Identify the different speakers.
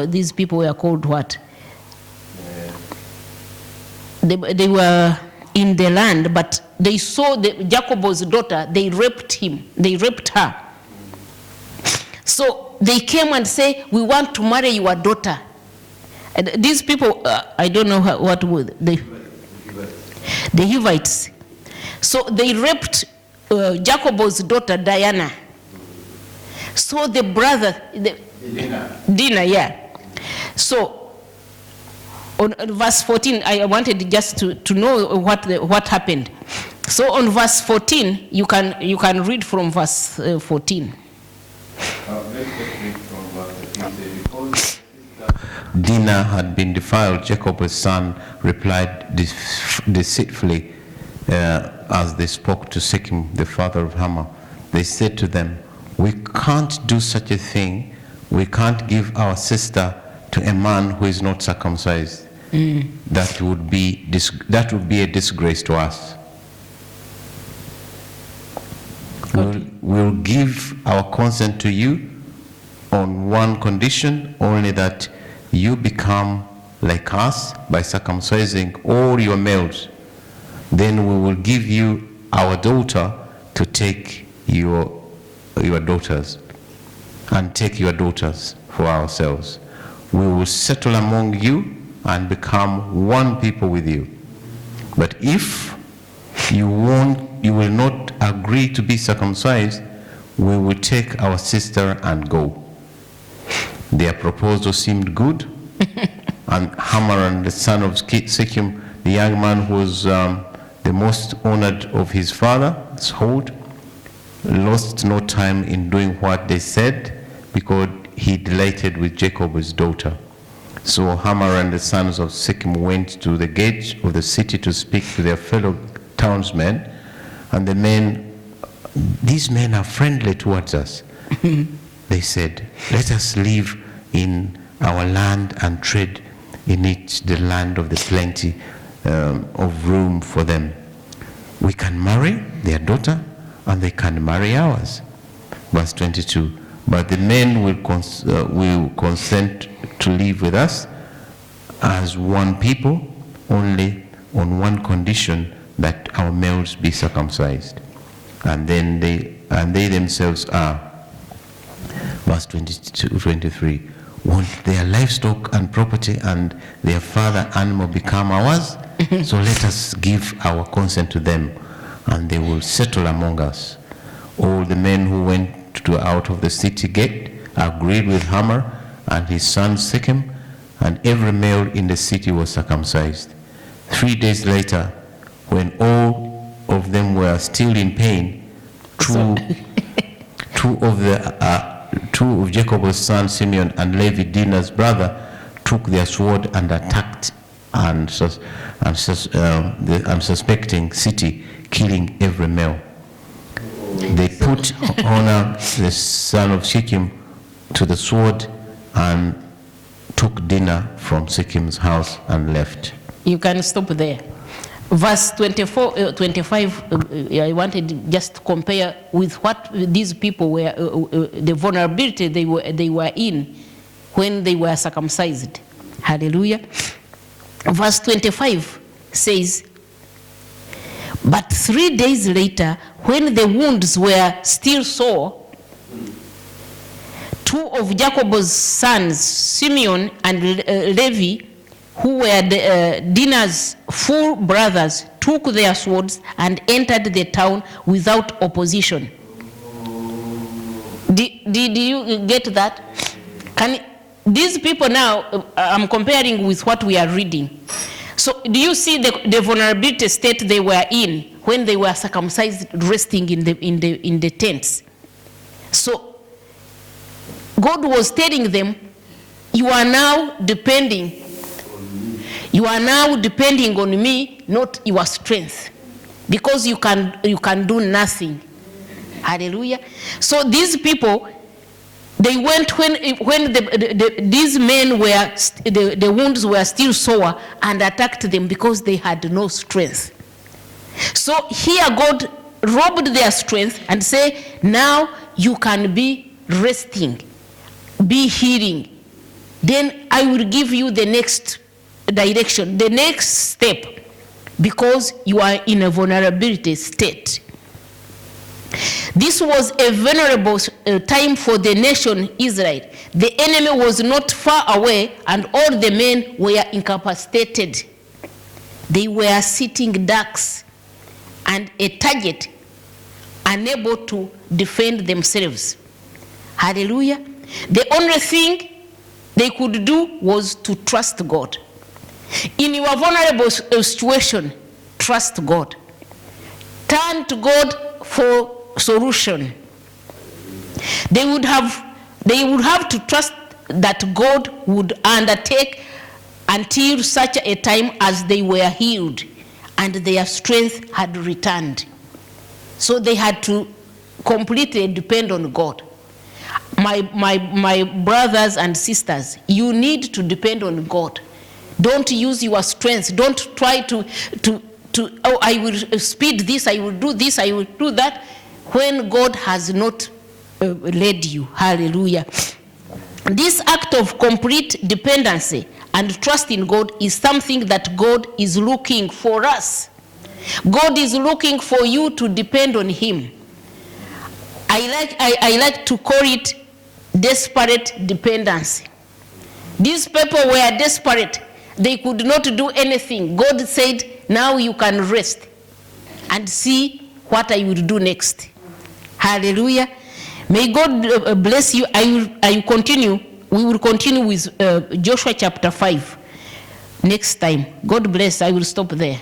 Speaker 1: these people were called what? They were in the land, but they saw Jacob's daughter, they raped her. So they came and say, we want to marry your daughter. And these people, I don't know what would the Hivites. So they raped Jacob's daughter, Diana. So the brother, Dinah, yeah. So on verse 14, I wanted just to know what happened. So on verse 14, you can read from verse 14.
Speaker 2: Dinah had been defiled. Jacob's son replied deceitfully as they spoke to Shechem, the father of Hamor. They said to them, we can't do such a thing. We can't give our sister to a man who is not circumcised. That would be a disgrace to us. We'll give our consent to you on one condition, only that you become like us by circumcising all your males. Then we will give you our daughter to take your daughters, and take your daughters for ourselves. We will settle among you and become one people with you. But if you will not agree to be circumcised, we will take our sister and go. Their proposal seemed good, and Hamor and the son of Shechem, the young man who was the most honored of his father's household, lost no time in doing what they said, because he delighted with Jacob's daughter. So Hamor and the sons of Shechem went to the gate of the city to speak to their fellow townsmen, and these men are friendly towards us. They said, let us live in our land and trade in it, the land of the plenty of room for them. We can marry their daughter, and they can marry ours. Verse 22, but the men will consent to live with us as one people, only on one condition, that our males be circumcised. And then they themselves are. Verse 23, won't their livestock and property and their father animal become ours? So let us give our consent to them, and they will settle among us. All the men who went out of the city gate agreed with Hamor and his son Shechem, and every male in the city was circumcised. 3 days later, when all of them were still in pain, two of Jacob's sons, Simeon and Levi, Dinah's brother, took their sword and attacked an unsuspecting city, killing every male. They put Honor, the son of Shechem, to the sword and took Dinah from Shechem's house and left.
Speaker 1: You can stop there. Verse 25, I wanted just to compare with what these people were, the vulnerability they were in when they were circumcised. Hallelujah. Verse 25 says, but 3 days later, when the wounds were still sore, two of Jacob's sons, Simeon and Levi, who were Dinah's full brothers, took their swords and entered the town without opposition. Did you get that? These people now, I'm comparing with what we are reading. So do you see the vulnerability state they were in when they were circumcised, resting in the tents? So God was telling them, you are now depending on me, not your strength, because you can do nothing. Hallelujah. So these people, they went when these men were, the wounds were still sore, and attacked them because they had no strength. So here God robbed their strength and say, now you can be resting, be healing. then I will give you the next direction, the next step, because you are in a vulnerability state. This was a vulnerable time for the nation Israel. The enemy was not far away, and all the men were incapacitated. They were sitting ducks and a target, unable to defend themselves. Hallelujah. The only thing they could do was to trust God. In your vulnerable situation, trust God. Turn to God for solution. They would have to trust that God would undertake until such a time as they were healed and their strength had returned. So they had to completely depend on God. My brothers and sisters, you need to depend on God. Don't use your strength. Don't try to oh, I will speed this, I will do this, I will do that, when God has not led you. Hallelujah. This act of complete dependency and trust in God is something that God is looking for us. God is looking for you to depend on him. I like to call it desperate dependency. These people were desperate. They could not do anything. God said, now you can rest and see what I will do next. Hallelujah. May God bless you. I will continue. We will continue with Joshua chapter 5 next time. God bless. I will stop there.